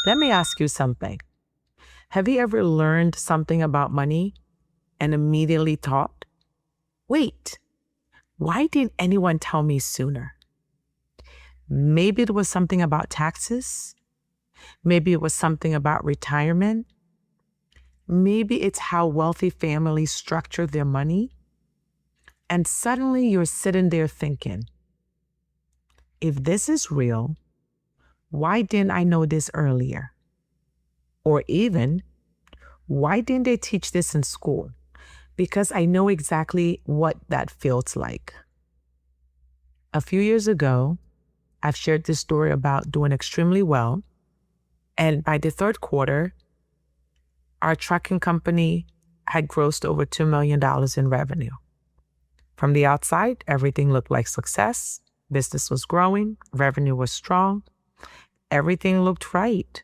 Let me ask you something. Have you ever learned something about money and immediately thought, wait, why didn't anyone tell me sooner? Maybe it was something about taxes. Maybe it was something about retirement. Maybe it's how wealthy families structure their money. And suddenly you're sitting there thinking, if this is real, why didn't I know this earlier? Or even, why didn't they teach this in school? Because I know exactly what that feels like. A few years ago, I've shared this story about doing extremely well. And by the third quarter, our trucking company had grossed over $2 million in revenue. From the outside, everything looked like success. Business was growing. Revenue was strong. Everything looked right.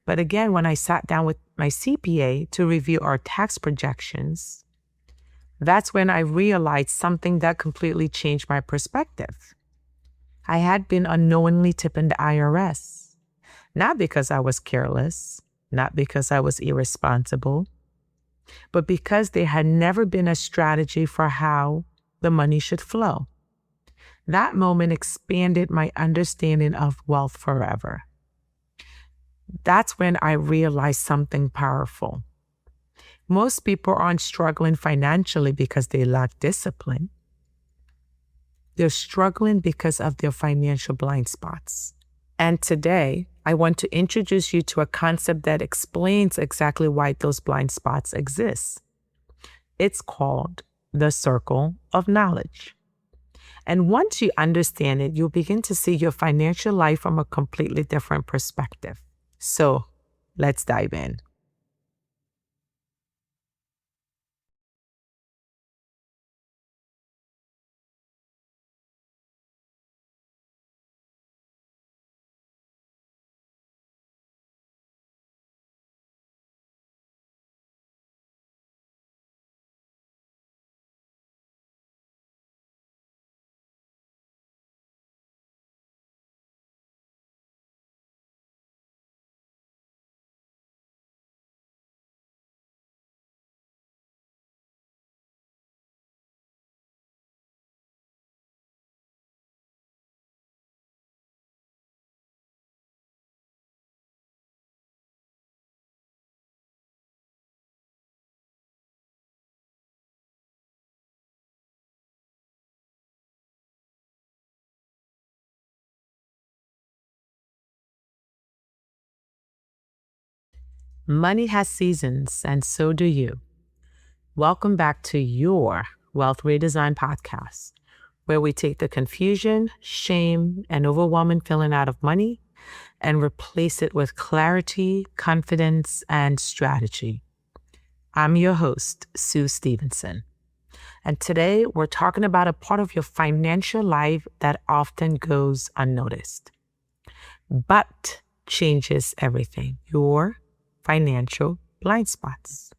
But again, when I sat down with my CPA to review our tax projections, that's when I realized something that completely changed my perspective. I had been unknowingly tipping the IRS, not because I was careless, not because I was irresponsible, but because there had never been a strategy for how the money should flow. That moment expanded my understanding of wealth forever. That's when I realized something powerful. Most people aren't struggling financially because they lack discipline. They're struggling because of their financial blind spots. And today, I want to introduce you to a concept that explains exactly why those blind spots exist. It's called the circle of knowledge. And once you understand it, you'll begin to see your financial life from a completely different perspective. So let's dive in. Money has seasons, and so do you. Welcome back to your Wealth Redesign podcast, where we take the confusion, shame, and overwhelming feeling out of money and replace it with clarity, confidence, and strategy. I'm your host, Sue Stevenson. And today we're talking about a part of your financial life that often goes unnoticed, but changes everything: your financial blind spots.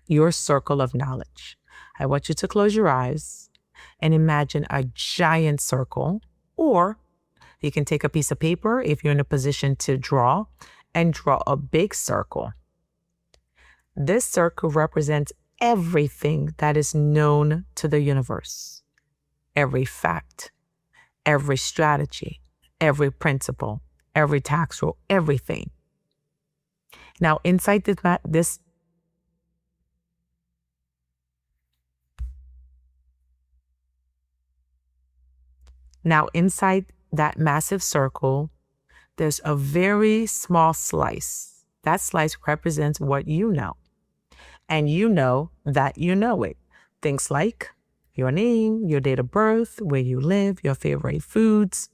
Your circle of knowledge. I want you to close your eyes and imagine a giant circle, or you can take a piece of paper if you're in a position to draw and draw a big circle. This circle represents everything that is known to the universe, every fact, every strategy, every principle, every tax rule, everything. Now, inside this Now, inside that massive circle, there's a very small slice. That slice represents what you know. And you know that you know it. Things like Your name, your date of birth, where you live, your favorite foods,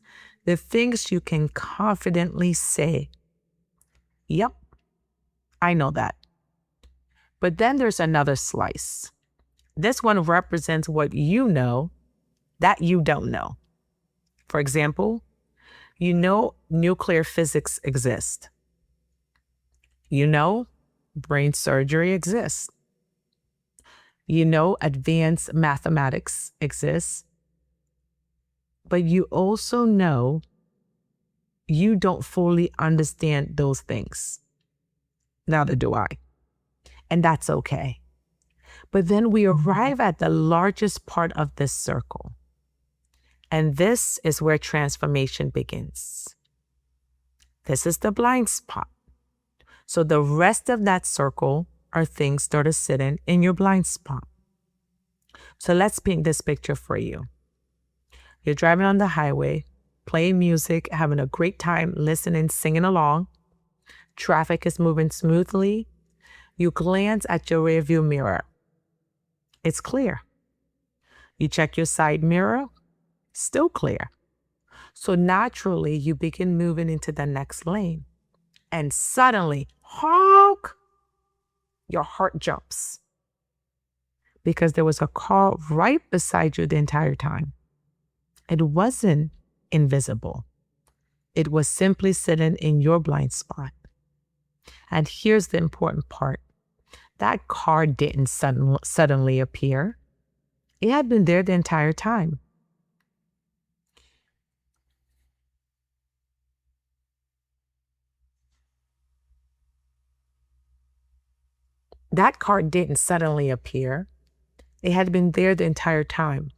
the things you can confidently say, yep, I know that. But then there's another slice. This one represents what you know that you don't know. For example, you know nuclear physics exists. You know brain surgery exists. You know advanced mathematics exists. But you also know you don't fully understand those things. Neither do I. And that's okay. But then we arrive at the largest part of this circle. And this is where transformation begins. This is the blind spot. So the rest of that circle are things that are sitting in your blind spot. So let's paint this picture for you. You're driving on the highway, playing music, having a great time, listening, singing along. Traffic is moving smoothly. You glance at your rearview mirror. It's clear. You check your side mirror, still clear. So naturally, you begin moving into the next lane. And suddenly, honk, your heart jumps. Because there was a car right beside you the entire time. It wasn't invisible. It was simply sitting in your blind spot. And here's the important part. That car didn't suddenly appear. It had been there the entire time. That car didn't suddenly appear. It had been there the entire time.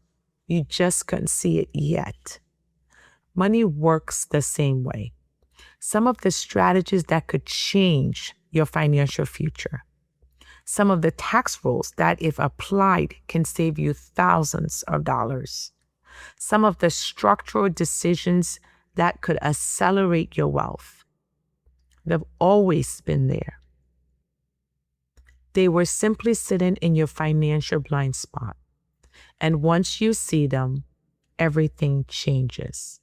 You just couldn't see it yet. Money works the same way. Some of the strategies that could change your financial future. Some of the tax rules that, if applied, can save you thousands of dollars. Some of the structural decisions that could accelerate your wealth. They've always been there. They were simply sitting in your financial blind spot. And once you see them, everything changes.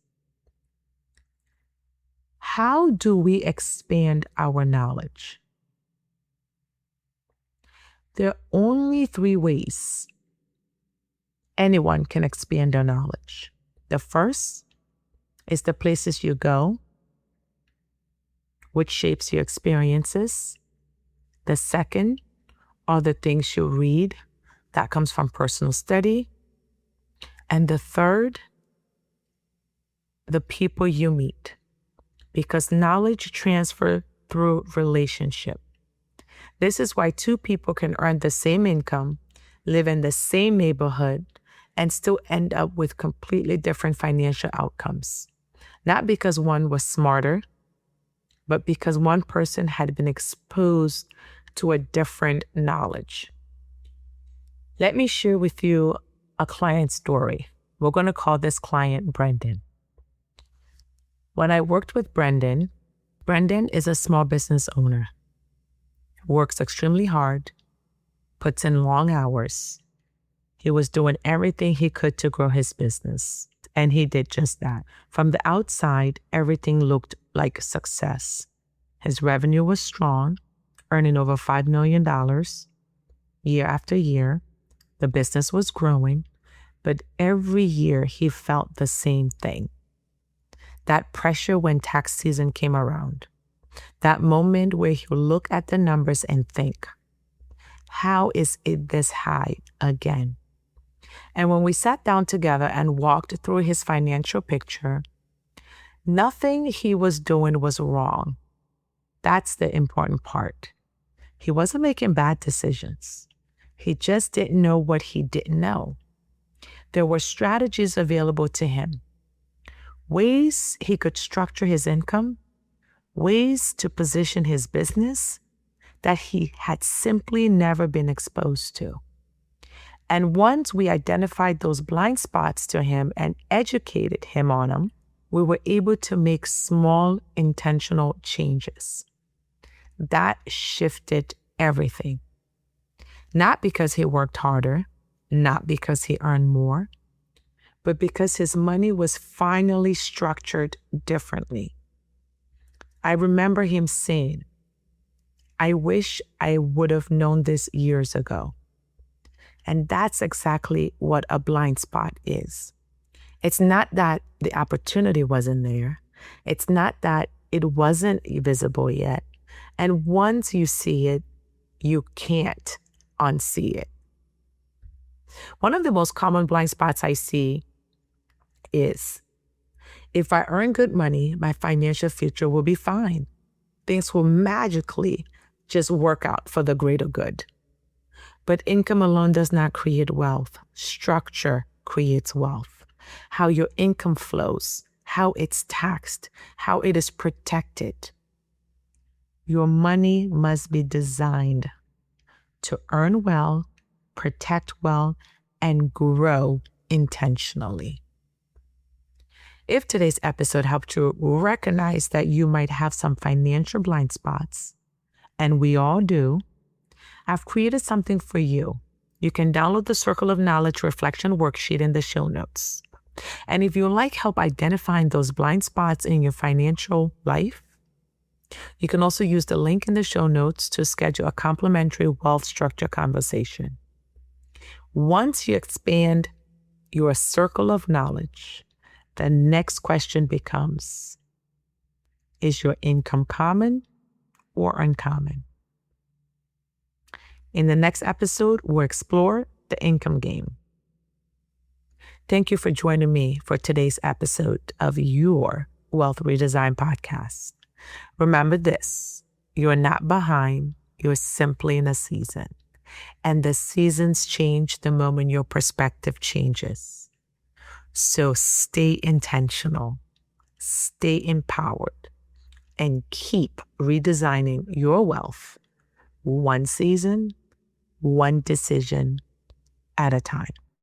How do we expand our knowledge? There are only 3 ways anyone can expand their knowledge. The first is the places you go, which shapes your experiences. The second are the things you read. That comes from personal study. And the third, the people you meet. Because knowledge transfer through relationship. This is why 2 people can earn the same income, live in the same neighborhood, and still end up with completely different financial outcomes. Not because one was smarter, but because one person had been exposed to a different knowledge. Let me share with you a client story. We're going to call this client Brendan. When I worked with Brendan is a small business owner. Works extremely hard, puts in long hours. He was doing everything he could to grow his business, and he did just that. From the outside, everything looked like success. His revenue was strong, earning over $5 million year after year. The business was growing, but every year he felt the same thing. That pressure when tax season came around. That moment where he'll look at the numbers and think, how is it this high again? And when we sat down together and walked through his financial picture, nothing he was doing was wrong. That's the important part. He wasn't making bad decisions. He just didn't know what he didn't know. There were strategies available to him. Ways he could structure his income, ways to position his business that he had simply never been exposed to. And once we identified those blind spots to him and educated him on them, we were able to make small intentional changes. That shifted everything. Not because he worked harder, not because he earned more, but because his money was finally structured differently. I remember him saying, "I wish I would have known this years ago." And that's exactly what a blind spot is. It's not that the opportunity wasn't there. It's not that it wasn't visible yet. And once you see it, you can't unsee it. One of the most common blind spots I see is, if I earn good money, my financial future will be fine. Things will magically just work out for the greater good. But income alone does not create wealth. Structure creates wealth. How your income flows, how it's taxed, how it is protected. Your money must be designed to earn well, protect well, and grow intentionally. If today's episode helped you recognize that you might have some financial blind spots, and we all do, I've created something for you. You can download the Circle of Knowledge Reflection worksheet in the show notes. And if you like help identifying those blind spots in your financial life, you can also use the link in the show notes to schedule a complimentary wealth structure conversation. Once you expand your circle of knowledge, the next question becomes, is your income common or uncommon? In the next episode, we'll explore the income game. Thank you for joining me for today's episode of your Wealth Redesign podcast. Remember this, you're not behind, you're simply in a season. And the seasons change the moment your perspective changes. So stay intentional, stay empowered, and keep redesigning your wealth one season, one decision at a time.